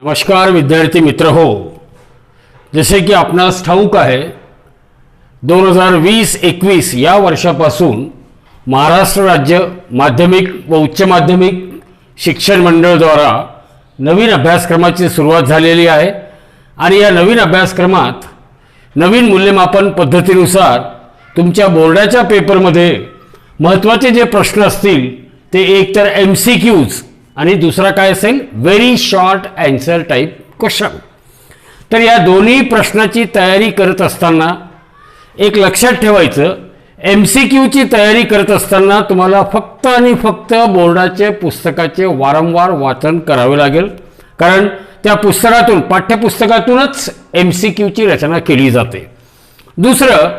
नमस्कार विद्यार्थी मित्र हो, जसे की आपणास ठाऊक आहे 2020-21 या वर्षापासून महाराष्ट्र राज्य माध्यमिक व उच्च माध्यमिक शिक्षण मंडळ द्वारा नवीन अभ्यासक्रमाची सुरुवात झालेली आहे आणि या नवीन अभ्यासक्रमात नवीन मूल्यमापन पद्धतीनुसार तुमच्या बोर्डाच्या पेपरमध्ये महत्त्वाचे जे प्रश्न असतील ते एक तर MCQs आणि दुसरा काय असेल very short answer type question. तर या दोन्ही प्रश्नाची तयारी करत असताना एक लक्षात ठेवायचं, MCQ ची तयारी करत असताना तुम्हाला फक्त आणि फक्त बोर्डाचे पुस्तकाचे वारंवार वाचन करावे लागेल, कारण त्या पुस्तकातून पाठ्यपुस्तकातूनच MCQ ची रचना केली जाते। दुसरं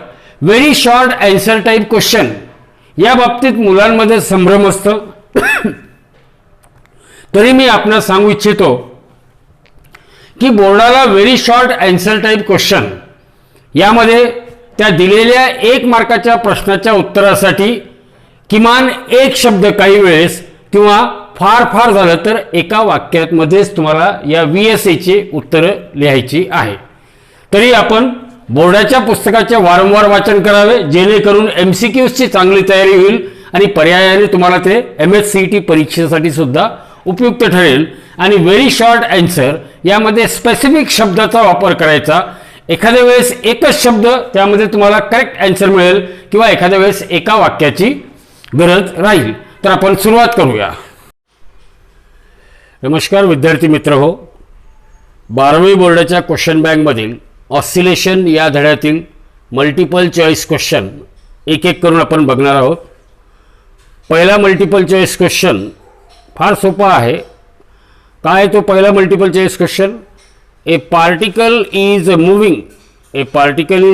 very short answer type question, या बाबतीत मुलांमध्ये संभ्रम असतो। तरी मी आपणास सांगू इच्छितो की बोर्डाला very short answer type question यामध्ये त्या दिलेल्या 1 मार्काच्या प्रश्नाच्या उत्तरासाठी किमान एक शब्द काही वेळेस किंवा फार झालं तर एका वाक्यामध्येच तुम्हाला या VSA ची उत्तरे लिहायची आहे। तरी आपण बोर्डाच्या पुस्तकाचे वारंवार वाचन करावे, जेणेकरून MCQs ची चांगली तयारी होईल आणि पर्यायाने तुम्हाला ते MHCET परीक्षेसाठी सुद्धा उपयुक्त ठरेल। आणि व्हेरी शॉर्ट आन्सर यामध्ये स्पेसिफिक शब्दाचा वापर करायचा, एखाद्या वेळेस एकच शब्द त्यामध्ये तुम्हाला करेक्ट आन्सर मिळेल किंवा एखाद्या वेळेस एका वाक्याची गरज राहील। तर आपण सुरुवात करूया। नमस्कार विद्यार्थी मित्र हो, 12वी बोर्डाच्या क्वेश्चन बँक मधील ऑसिलेशन या धड्यातील मल्टिपल चॉईस क्वेश्चन एक एक करून आपण बघणार आहोत। पहिला मल्टिपल चॉईस क्वेश्चन फार सोपा आहे। काय तो पहिला multiple choice question? A particle is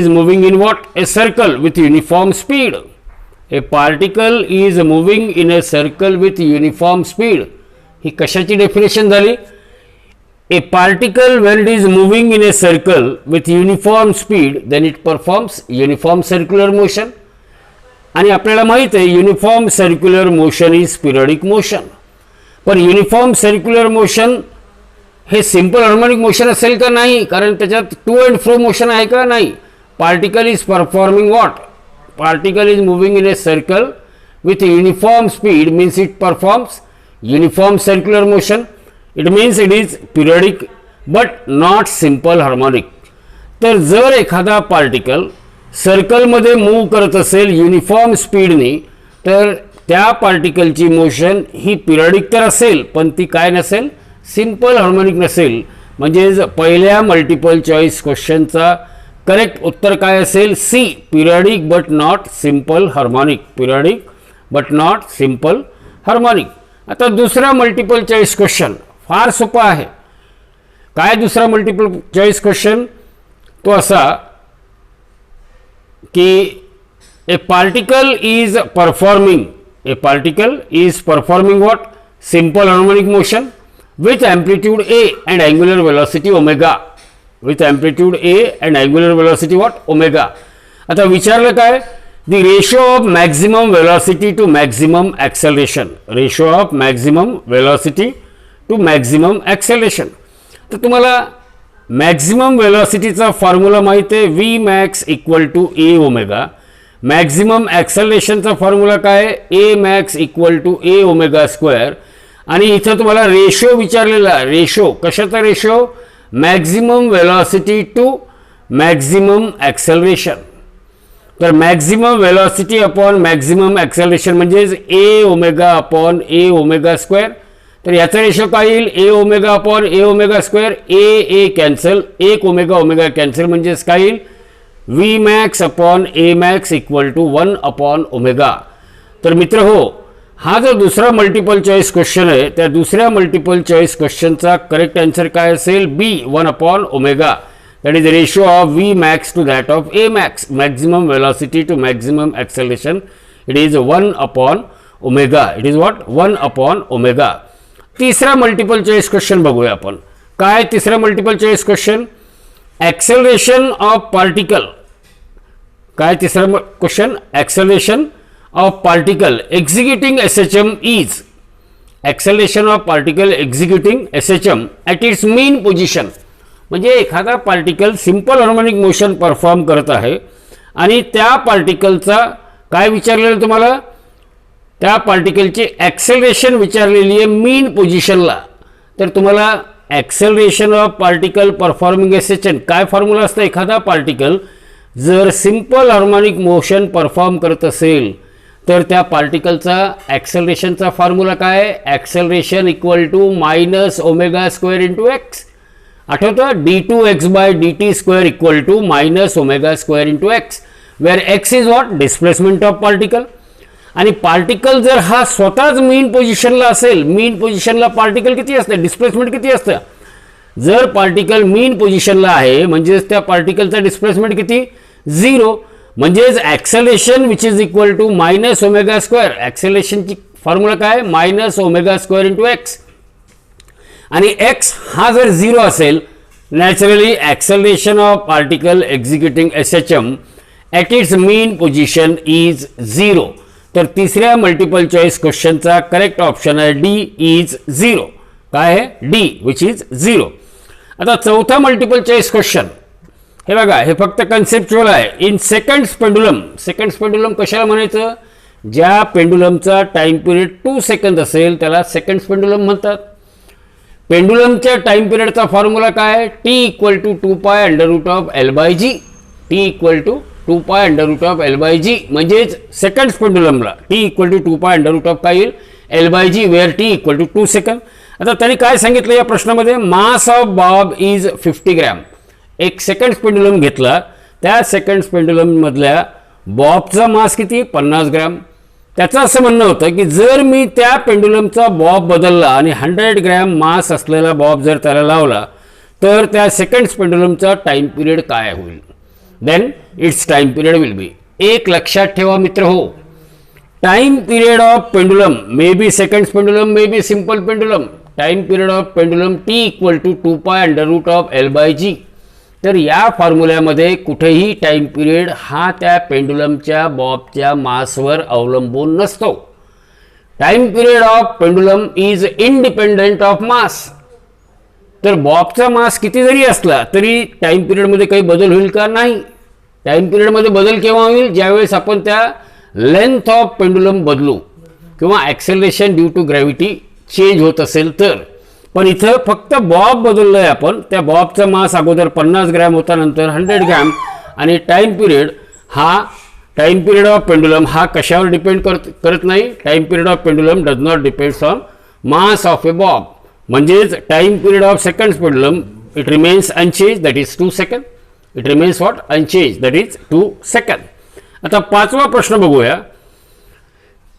moving in what? A circle with uniform speed. A particle is moving in a circle with uniform speed, ही कशाची डेफिनेशन झाली? A particle when it is moving in a circle with uniform speed then it performs uniform circular motion। आणि आपल्याला माहित आहे uniform circular motion is periodic motion, पण uniform circular motion हे simple harmonic motion असेल का? नाही, कारण त्याच्यात टू अँड फ्रो मोशन आहे का? नाही। Particle is performing what? Particle is moving in a circle with uniform speed means it performs uniform circular motion. It means it is periodic but not simple harmonic. तर जर एखादा particle सर्कलमध्ये move करत असेल uniform स्पीडनी, तर त्या पार्टिकलची motion ही periodic तर असेल, पण ती काय नसेल? सिंपल हार्मोनिक नसेल। म्हणजे पहिल्या मल्टिपल चॉईस क्वेश्चनचा करेक्ट उत्तर काय असेल? C, periodic but not simple harmonic. Periodic but not simple harmonic. आता दुसरा मल्टिपल चॉईस क्वेश्चन फार सोपा आहे। काय दुसरा मल्टिपल चॉईस क्वेश्चन? तो असा की a particle is performing what? Simple harmonic motion with amplitude A and angular velocity omega. With amplitude A and angular velocity what? Omega. आता विचारलं काय? The ratio of maximum velocity to maximum acceleration. Ratio of maximum velocity to maximum acceleration. तर तुम्हाला maximum वेलॉसिटीचा formula माहिती आहे, V max equal to A omega. Maximum ॲक्सेलरेशनचा formula काय? A max equal to A omega square. आणि इथं तुम्हाला रेशो विचारलेला, रेशो कशाचा? Ratio maximum velocity to maximum acceleration. तर maximum velocity upon maximum acceleration म्हणजेच A omega upon A omega square. तर याचा रेशो काय येईल? A omega upon A omega square. A cancel, 1 omega cancel, म्हणजेच काय येईल? V max upon A max equal to 1 upon omega. तर मित्र हो, हा जो दुसरा मल्टिपल चॉईस क्वेश्चन आहे त्या दुसऱ्या मल्टिपल चॉईस क्वेश्चनचा करेक्ट आन्सर काय असेल? B, 1 upon omega. That is the ratio of V max to that of A max, maximum velocity to maximum acceleration. It is 1 upon omega. It is what? 1 upon omega. तिसरा multiple choice question बघूया आपण। काय तिसरा multiple choice question? Acceleration of particle. काय तिसरा question? Acceleration of particle executing SHM is acceleration of particle executing SHM at its mean position. म्हणजे एखादा particle simple harmonic motion perform करत आहे आणि त्या पार्टिकलचा काय विचारलेलं तुम्हाला, त्या पार्टिकलची ॲक्सेलरेशन विचारलेली आहे मीन पोझिशनला. तर तुम्हाला acceleration of particle performing SHM काय फॉर्म्युला असतं, एखादा पार्टिकल जर सिम्पल हार्मोनिक मोशन परफॉर्म करत असेल तर त्या पार्टिकलचा ॲक्सेलरेशनचा फॉर्म्युला काय, acceleration equal to minus omega square into X. आठवतं, d2x/dt² equal to minus omega square into X, where X is what, displacement of particle. आणि पार्टिकल जर हा स्वतःच मीन पोझिशनला असेल, मीन पोझिशनला पार्टिकल किती असते, डिस्प्लेसमेंट किती असतं. जर पार्टिकल मीन पोझिशनला आहे म्हणजेच त्या पार्टिकलचा डिस्प्लेसमेंट किती, 0. म्हणजेच acceleration which is equal to minus omega square, ॲक्सेलरेशनची फॉर्म्युला काय, minus omega square into x. आणि एक्स हा जर 0 असेल, naturally acceleration of particle executing SHM at its mean position is 0. तर तिसऱ्या मल्टिपल चॉईस क्वेश्चनचा करेक्ट ऑप्शन आहे D इज 0. काय आहे, D विच इज 0. आता चौथा मल्टिपल चॉईस क्वेश्चन, हे बघा, हे फक्त कन्सेप्च्युअल आहे. In seconds pendulum, seconds pendulum कशाला म्हणायचं, ज्या पेंडुलमचा टाइम पिरियड 2 सेकंद असेल त्याला सेकंड्स पेंडुलम म्हणतात. पेंडुलमच्या टाइम पिरियडचा फॉर्म्युला काय, T equal to 2π√L/g, T equal to 2π√L/g. म्हणजेच सेकंड्स पेंडुलमला T इक्वल टू 2π√ काय येईल, L/g, where T equal to 2 सेकंद. आता त्यांनी काय सांगितलं या प्रश्नामध्ये, mass of bob is 50 gram. एक सेकंड्स पेंडुलम घेतला, त्या सेकंड्स पेंडुलममधल्या बॉबचा मास किती, 50 ग्रॅम. त्याचं असं म्हणणं होतं की जर मी त्या पेंडुलमचा बॉब बदलला आणि 100 ग्रॅम मास असलेला बॉब जर त्याला लावला तर त्या सेकंड्स पेंडुलमचा टाइम पिरियड काय होईल, then its time period will be. एक लक्षात ठेवा मित्र हो, time period of pendulum may be seconds pendulum, may be simple pendulum. Time period of pendulum T equal to 2π√L/g. तर या फॉर्म्युल्यामध्ये कुठेही टाइम पिरियड हा त्या पेंडुलमच्या बॉबच्या मासवर अवलंबून नसतो. Time period of pendulum is independent of mass. तर बॉबचा मास किती जरी असला तरी टाइम पिरियडमध्ये काही बदल होईल का, नाही. टाइम पिरियडमध्ये बदल केव्हा होईल, ज्यावेळेस आपण त्या लेंथ ऑफ पेंडुलम बदलू किंवा acceleration due to gravity change होत असेल तर. पण इथं फक्त बॉब बदललं आहे आपण, त्या बॉबचा मास अगोदर 50 ग्रॅम होता, नंतर 100 ग्रॅम. आणि टाइम पिरियड हा, टाइम पिरियड ऑफ पेंडुलम हा कशावर डिपेंड करत नाही, time period of pendulum does not depends on mass of a bob. म्हणजेच time period of seconds pendulum it remains unchange, that is 2 second. It remains what, unchange, that is 2 second. आता पाचवा प्रश्न बघूया.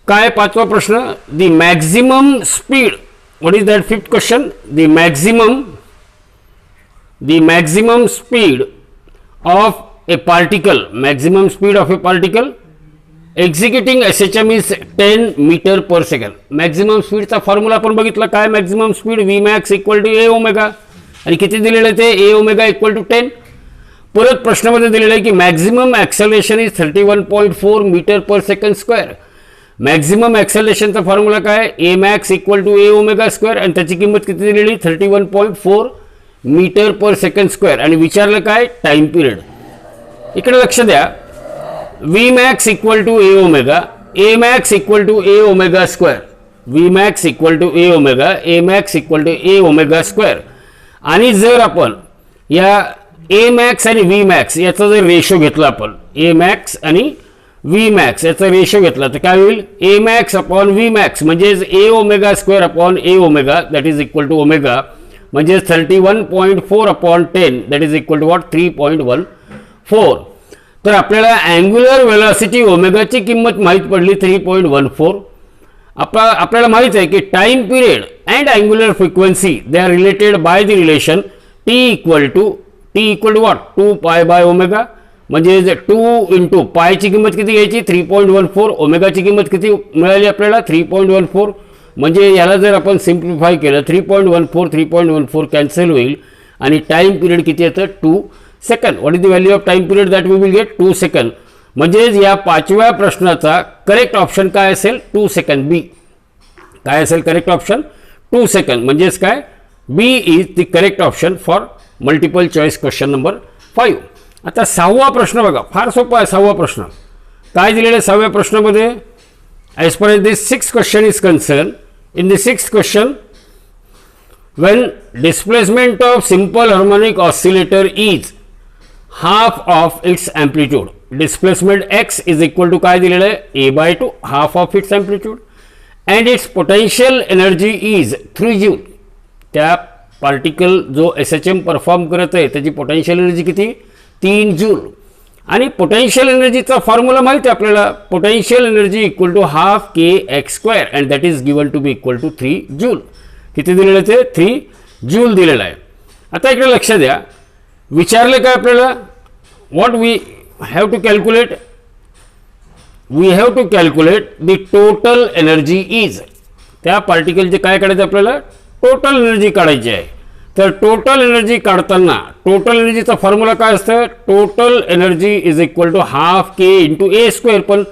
काय पाचवा प्रश्न, the maximum speed, what is that fifth question, the maximum speed of a particle, maximum speed of a particle executing SHM is 10 meter per second. maximum speed चा formula आपण बघितला काय, maximum speed Vmax equal to a omega, आणि किती दिलेलं आहे ते, a omega equal to 10. परत प्रश्नामध्ये दिलेलं आहे की maximum acceleration is 31.4 metre per second square. Maximum ॲक्सेलरेशनचा फॉर्म्युला काय, a max equal to A omega square, आणि त्याची किंमत किती दिलेली 31.4 मीटर पर सेकंड स्क्वेअर. आणि विचारलं काय, टाइम पिरियड. इकडे लक्ष द्या, V max equal to A omega, A max equal to A omega square, V max equal to A omega, A max equal to A omega square. आणि जर आपण या ए मॅक्स आणि व्ही मॅक्स याचा जर रेशो घेतला, आपण A max आणि व्ही मॅक्स याचा रेशो घेतला तर काय होईल, A max upon V max म्हणजेच A omega square upon A omega, that is equal to omega, म्हणजे 31.4 upon 10 that is equal to what, 3.14. तर आपल्याला अँग्युलर वेलॉसिटी ओमेगाची किंमत माहीत पडली 3.14. आपल्याला माहीत आहे की time period and angular frequency they are related by the relation T equal to what, 2π/ओमेगा. म्हणजे 2 इंटू पायची किंमत किती घ्यायची, 3.14. ओमेगाची किंमत किती मिळाली आपल्याला, 3.14. म्हणजे याला जर आपण सिम्प्लिफाय केलं 3.14 कॅन्सल होईल आणि टाइम पिरियड किती येतं, 2 second. What is the value of time period that we will get, 2 second. म्हणजेच या पाचव्या प्रश्नाचा करेक्ट ऑप्शन काय असेल, 2 सेकंड, बी. काय असेल करेक्ट ऑप्शन 2 सेकंद, म्हणजेच काय B is the correct option for multiple choice question number 5. आता 6वा प्रश्न बघा, फार सोपा आहे 6वा प्रश्न. काय दिलेलं आहे 6व्या प्रश्नामध्ये? As per as this 6th question is concern, in the 6th question when displacement of simple harmonic oscillator is half of its amplitude, displacement x is equal to काय दिलेलं आहे a/2 half of its amplitude and its potential energy is 3 joule. त्या particle जो SHM perform करत आहे त्याची potential energy किती? 3 joule. आणि पोटेन्शियल एनर्जीचा फॉर्म्युला माहिती आहे आपल्याला, potential energy equal to half k x square and that is given to be equal to 3 joule. किती दिलेलं ते? 3 जूल दिलेलं आहे. आता इकडे लक्ष द्या, विचारले काय आपल्याला, what we have to calculate? We have to calculate the total energy is. त्या पार्टिकलचे काय काढायचं आपल्याला? टोटल एनर्जी काढायची आहे. तर टोटल एनर्जी काढताना टोटल एनर्जीचा फॉर्म्युला काय असतं? Total energy is equal to half k into a square. पण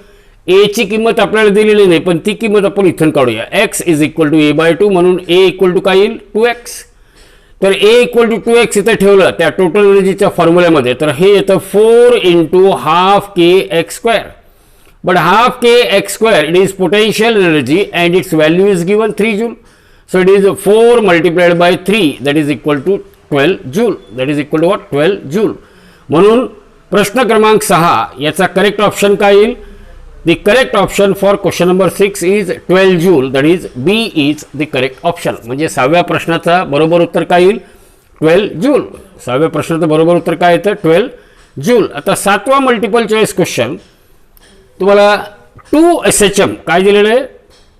एची किंमत आपल्याला दिलेली नाही, पण ती किंमत आपण इथून काढूया. X is equal to a/2, म्हणून ए इक्वल टू काय येईल? 2x. तर ए इक्वल टू 2x इथं ठेवलं त्या टोटल एनर्जीच्या फॉर्म्युल्यामध्ये, तर हे येतं 4 into half k x square. But half k x square it is potential energy and it's value is given 3 joule. So it is 4 multiplied by 3 that is equal to 12 joule. That is equal to what? 12 joule. म्हणून प्रश्न क्रमांक 6 याचा correct option काय येईल? The correct option for question number 6 is 12 joule. That is B is the correct option. म्हणजे 6व्या प्रश्नाचा बरोबर उत्तर काय येईल? 12 joule. 6व्या प्रश्नाचं बरोबर उत्तर काय येतं? 12 joule. आता 7वा मल्टिपल चॉईस क्वेश्चन तुम्हाला 2 SHM काय दिलेलं आहे?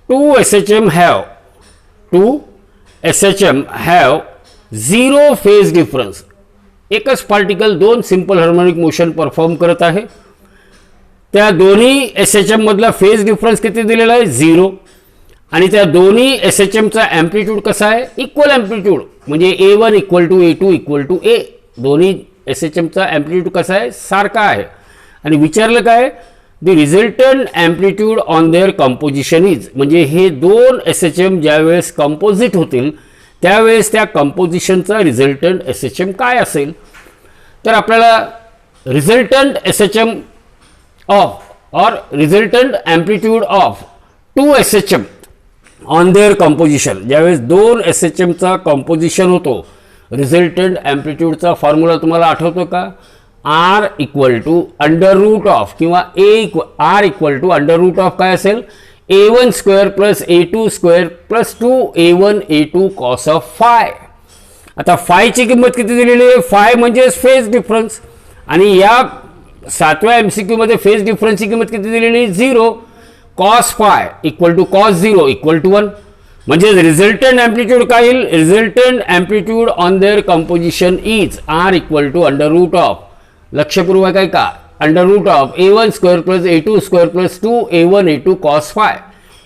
2 SHM have 0 phase difference. एकच particle 2 simple harmonic motion perform करत आहे. त्या दोन्ही SHM मधला फेज डिफरन्स किती दिलेला आहे? 0. आणि त्या दोन्ही SHMचा ॲम्प्लिट्यूड कसा आहे? Equal amplitude. म्हणजे A1 equal to A2 equal to A. दोन्ही SHMचा ॲम्प्लिट्यूड कसा आहे? सारखा आहे. आणि विचारलं काय? The resultant amplitude on their composition is. म्हणजे हे 2 SHM ज्यावेळेस कंपोजिट होतील त्यावेळेस त्या कंपोजिशनचा रिझल्टंट SHM काय असेल? तर आपल्याला रिझल्टंट SHM ऑफ और resultant amplitude of 2 SHM on their composition, ज्यावेळेस 2 SHMचा कंपोजिशन होतो, रिझल्टंट ॲम्प्लिट्यूडचा फॉर्म्युला तुम्हाला आठवतो का? R equal to under root of किंवा R equal to under root of काय असेल? A1 square plus A2 square plus 2A1 A2 cos of phi. आता फायची किंमत किती दिलेली आहे? फाय म्हणजे फेज डिफरन्स. आणि या 7व्या MCQ मध्ये फेज डिफरन्सची किंमत किती दिलेली आहे? 0. Cos phi equal to cos 0 equal to 1. म्हणजे रिझल्टंट ॲम्प्लिट्यूड काय येईल? Resultant amplitude on their composition is R equal to under root of, लक्षपूर्वक आहे का? Under root of A1 square plus A2 square plus 2A1 A2 cos phi.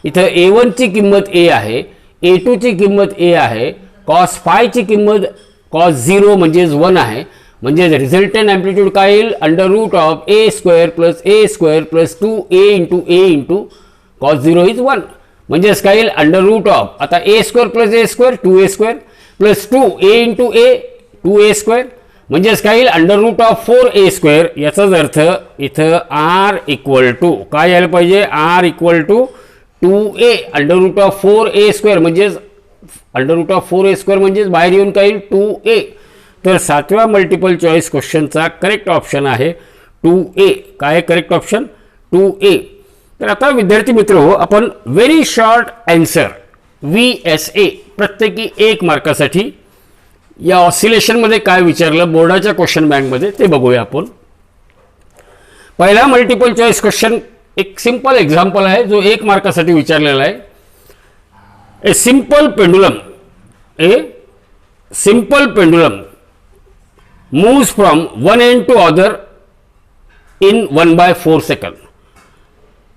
इथं A1 ची किंमत A आहे, A2 ची किंमत A आहे, कॉस फायची किंमत कॉस 0 म्हणजेच 1 आहे. म्हणजे रिझल्टंट ॲम्प्लिट्यूड काय येईल? Under root of A square plus A square plus 2A into cos 0 is 1. म्हणजेच काय येईल? अंडर रूट ऑफ, आता A square plus A square 2A square plus 2A into A 2A square. म्हणजेच काय येईल? Under root of 4A square. याचाच अर्थ इथं आर इक्वल टू काय यायला पाहिजे? R equal to 2A under root of 4A square. म्हणजेच under root of 4A square म्हणजेच बाहेर येऊन काय येईल? 2A. तर 7व्या मल्टिपल चॉईस क्वेश्चनचा करेक्ट ऑप्शन आहे 2A. काय करेक्ट ऑप्शन? 2A. तर आता विद्यार्थी मित्र हो, आपण व्हेरी शॉर्ट आन्सर VSA प्रत्येकी 1 मार्कासाठी या ऑसिलेशनमध्ये काय विचारलं बोर्डाच्या क्वेश्चन बँकमध्ये ते बघूया आपण. पहिला मल्टिपल चॉईस क्वेश्चन एक सिंपल एक्झाम्पल आहे जो 1 मार्कासाठी विचारलेला आहे. A simple pendulum moves from one end to other in 1/4 second.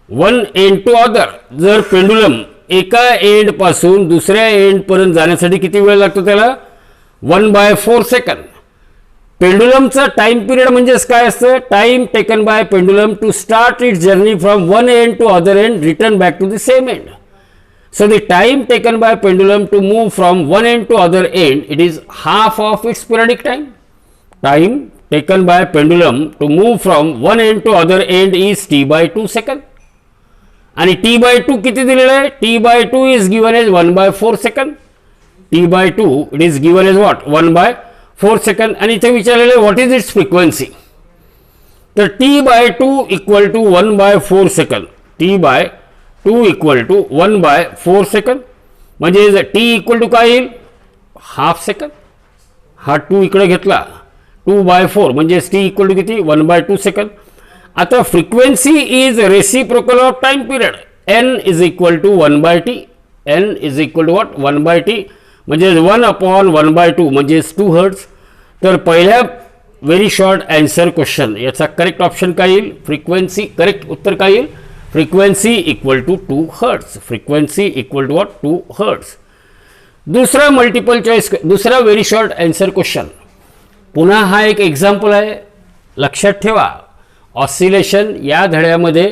One end to other. जर पेंडुलम एका एंड पासून दुसऱ्या एंड पर्यंत जाण्यासाठी किती वेळ लागतो? त्याला 1/4 सेकंड. पेंडुलमचा टाइम पिरियड म्हणजेच काय असतं? Time taken by pendulum to start its journey from one end to other end return back to the same end. So the time taken by pendulum to move from one end to other end, it is half of its periodic time. Time taken by pendulum to move from one end to other end is t by 2 second. आणि t by 2 किती दिलेलं आहे? t by 2 is given as 1 by 4 second. t by 2 it is given as what? 1 by 4 second. आणि इथे विचारलेलं आहे what is its frequency? तर t by 2 equal to 1 by 4 second. t by 2 equal to 1 by 4 second. म्हणजे t equal to काय येईल? Half second. हा 2 इकडे घेतला 2 by 4 म्हणजे t equal to किती? 1 by 2 सेकंड. आता frequency is reciprocal of time period. n is equal to 1 by t. n is equal to what? 1 by t म्हणजे 1 upon 1 by 2 म्हणजे 2 हर्ट्ज. तर पहिल्या व्हेरी शॉर्ट आन्सर क्वेश्चन याचा correct option काय येईल? Frequency. Correct उत्तर काय येईल? Frequency equal to 2 hertz. Frequency equal to what? 2 hertz. दुसरा मल्टिपल चॉईस, दुसरा व्हेरी शॉर्ट आन्सर क्वेश्चन. पुन्हा हा एक एक्झाम्पल आहे. लक्षात ठेवा ऑसिलेशन या धड्यामध्ये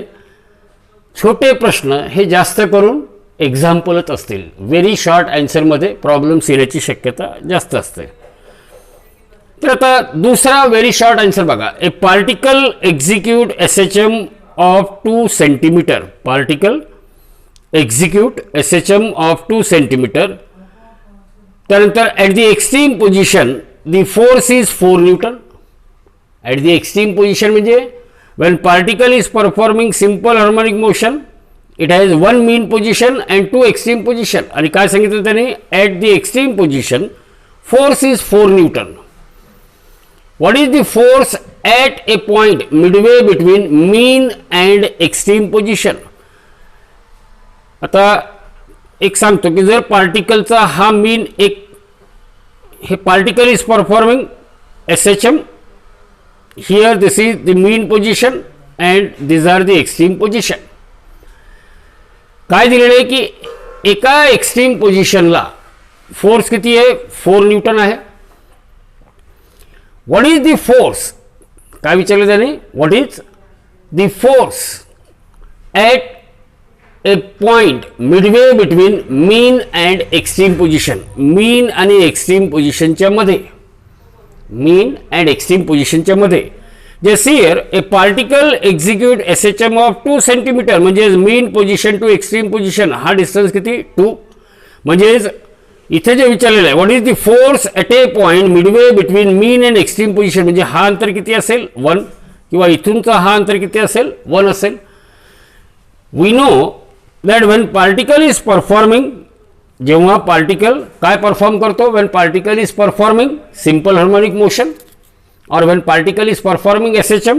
छोटे प्रश्न हे जास्त करून एक्झाम्पलच असतील. व्हेरी शॉर्ट आन्सरमध्ये प्रॉब्लेम्स येण्याची शक्यता जास्त असते. तर आता दुसरा व्हेरी शॉर्ट आन्सर बघा. A particle execute SHM of 2 centimetre. Particle execute SHM of 2 centimetre. त्यानंतर at the extreme position the force is 4 newton. At the extreme position म्हणजे when particle is performing simple harmonic motion it has one mean position and two extreme position. आणि काय सांगितलं त्याने? at the extreme position force is 4 Newton. What is the force at a point midway between mean and extreme position? आता एक सांगतो की जर पार्टिकलचा हा मीन एक हे particle is performing SHM. Here this is the mean position and these are the extreme position. काय दिलेलं आहे की एका एक्स्ट्रीम पोझिशनला फोर्स किती आहे? 4 न्यूटन आहे. What is the force? काय विचारलं त्याने? What is the force at a point midway between mean and extreme position. Mean आणि एक्स्ट्रीम पोझिशनच्या मध्ये. मीन अँड एक्स्ट्रीम पोझिशनच्या मध्ये. जसे here A particle execute SHM of 2 centimetre म्हणजे मीन पोझिशन टू एक्स्ट्रीम पोझिशन हा distance किती? 2. म्हणजे इथे जे विचारलेलं आहे what is the force at a point midway between mean and extreme position म्हणजे हा अंतर किती असेल? 1. किंवा इथूनचा हा अंतर किती असेल? 1 असेल. We know that when particle is performing, जेव्हा पार्टिकल काय परफॉर्म करतो? When particle is performing simple harmonic motion or when particle is performing SHM,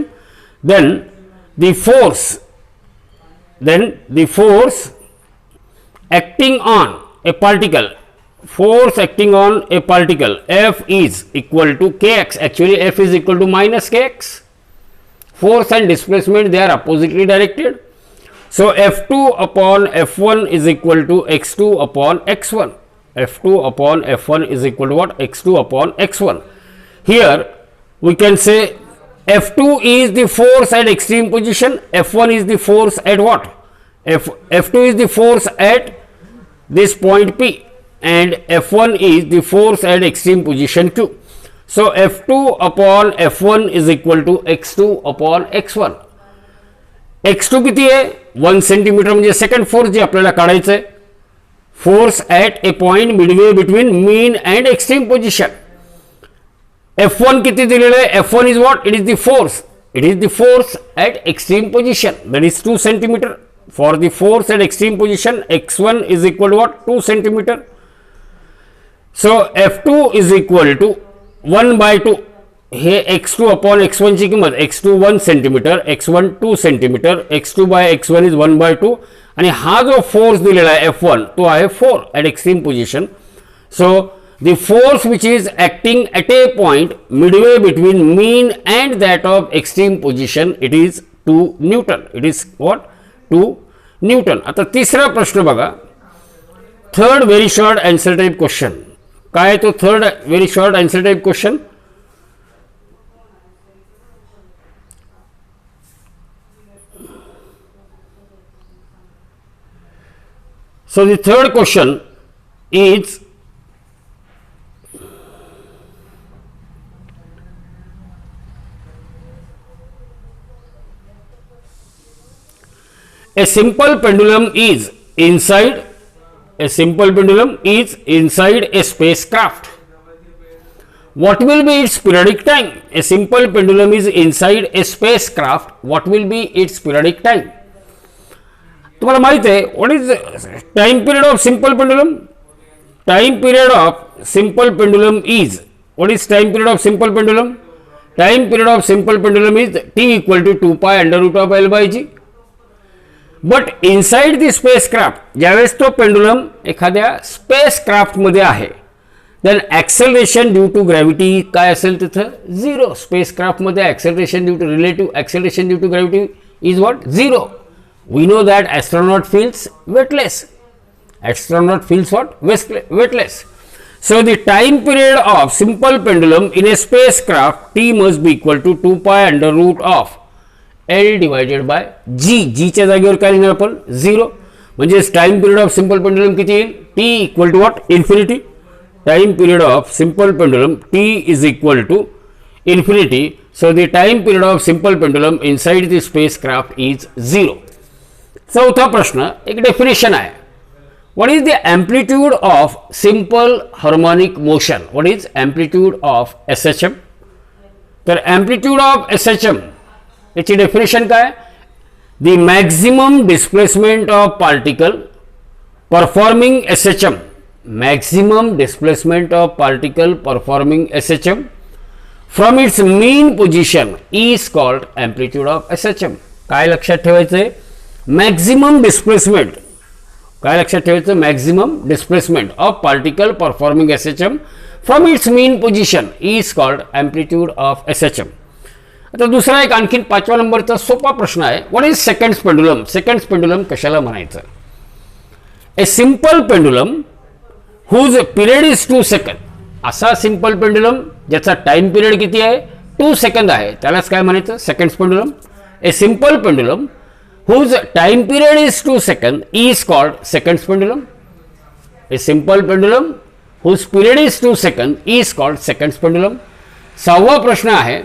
then the force acting on a particle, force acting on a particle F is equal to kx. Actually F is equal to minus kx. Force and displacement they are oppositely directed. So F2 upon F1 is equal to x2 upon x1. F2 upon F1 is equal to what? x2 upon x1. Here we can say F2 is the force at extreme position, F1 is the force at what? F2 is the force at this point P and F1 is the force at extreme position Q. So F2 upon F1 is equal to x2 upon x1. x2 किती आहे? 1 centimetre म्हणजे second force जे आपल्याला काढायचं आहे. Force at a point midway between mean and extreme position. F1 किती दिलेलं आहे? F1 is what? It is the force. It is the force at extreme position. That is 2 centimeter. For the force at extreme position, x1 is equal to what? 2 centimeter. So F2 is equal to 1 by 2. हे x2 upon x1 ची किंमत x2 1 centimetre, x1 2 centimetre, x2 by x1 is 1 by 2. आणि हा जो force दिलेला आहे F1 तो आहे 4 at extreme position. So the force which is acting at a point midway between mean and that of extreme position, it is 2 Newton. It is what? 2 Newton. आता तिसरा प्रश्न बघा. Third very short answer type question. काय तो third very short answer type question? So the third question is a simple pendulum is inside a spacecraft. What will be its periodic time? A simple pendulum is inside a spacecraft. What will be its periodic time? तुम्हाला माहित आहे what is time period of simple pendulum? Time period of simple pendulum is what is time period of simple pendulum? Time period of simple pendulum is t equal to 2 pi under root of L/g. But inside the spacecraft, ज्यावेळेस तो pendulum एखाद्या स्पेसक्राफ्टमध्ये आहे, then acceleration due to gravity काय असेल तिथं? 0. स्पेसक्राफ्टमध्ये acceleration due to relative acceleration due to gravity is what? 0. We know that astronaut feels weightless. Astronaut feels what? Weightless. So the time period of simple pendulum in a spacecraft t must be equal to 2 pi under root of L divided by g. g च्या जागेवर काय लिहिणार आपण? 0. म्हणजे time period of simple pendulum किती येईल? t equal to what? Infinity. Time period of simple pendulum t is equal to infinity. So the time period of simple pendulum inside the spacecraft is 0. चौथा प्रश्न एक definition आहे. What is the amplitude of simple harmonic motion? What is amplitude of SHM? तर amplitude of SHM याची definition काय? The maximum displacement of particle performing SHM. Maximum displacement of particle performing SHM from its mean position is called amplitude of SHM. काय लक्षात ठेवायचं आहे? Maximum displacement. काय लक्षात ठेवायचं? Maximum displacement of particle performing SHM from its mean position is called amplitude of SHM. आता दुसरा एक आणखीन 5व्या नंबरचा सोपा प्रश्न आहे. What is seconds pendulum? Seconds pendulum कशाला म्हणायचं? A simple pendulum whose period is 2 second. असा सिंपल पेंडुलम ज्याचा टाइम पिरियड किती आहे? 2 सेकंद आहे, त्यालाच काय म्हणायचं? Seconds pendulum. A simple pendulum whose time period is 2 seconds is called seconds pendulum. A simple pendulum whose period is 2 seconds is called seconds pendulum. 6वा प्रश्न आहे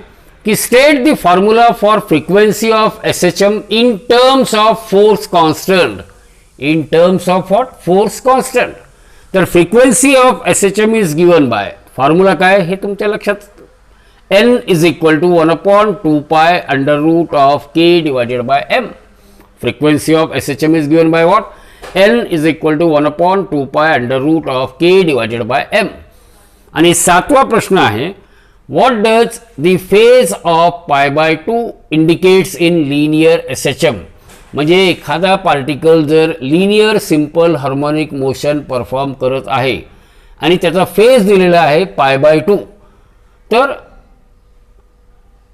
की state the formula for frequency of SHM in terms of force constant. In terms of what? Force constant. तर frequency of SHM is given by formula काय हे तुमच्या लक्षात? n is equal to 1/2 pi under root of k divided by m. Frequency of SHM is given by what? N is equal to 1/2 pi under root of k divided by m. आणि 7वा प्रश्न आहे what does the phase of π/2 indicates in linear SHM? म्हणजे एखादा particle जर linear simple harmonic motion perform करत आहे आणि त्याचा फेज दिलेला आहे π/2, तर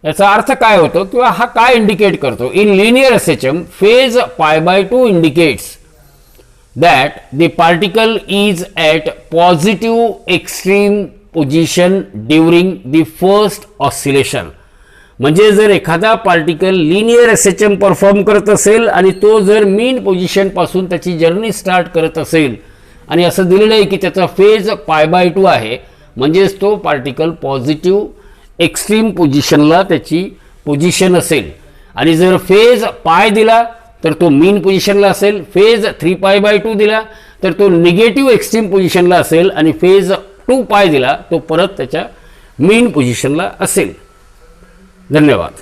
याचा अर्थ काय होतो किंवा हा काय इंडिकेट करतो? In linear SHM phase π/2 indicates that the particle is at positive extreme position during the first oscillation. म्हणजे जर एखादा पार्टिकल लिनियर SHM परफॉर्म करत असेल आणि तो जर मीन पोझिशन पासून त्याची जर्नी स्टार्ट करत असेल आणि असं दिलेलं आहे की त्याचा फेज π/2 आहे, म्हणजेच तो पार्टिकल पॉझिटिव्ह एक्स्ट्रीम पोझिशनला त्याची पोझिशन असेल. आणि जर फेज पाय दिला तर तो मीन पोझिशनला असेल, फेज 3π/2 दिला तर तो निगेटिव्ह एक्स्ट्रीम पोझिशनला असेल आणि फेज 2π दिला तो परत त्याच्या मीन पोझिशनला असेल. धन्यवाद.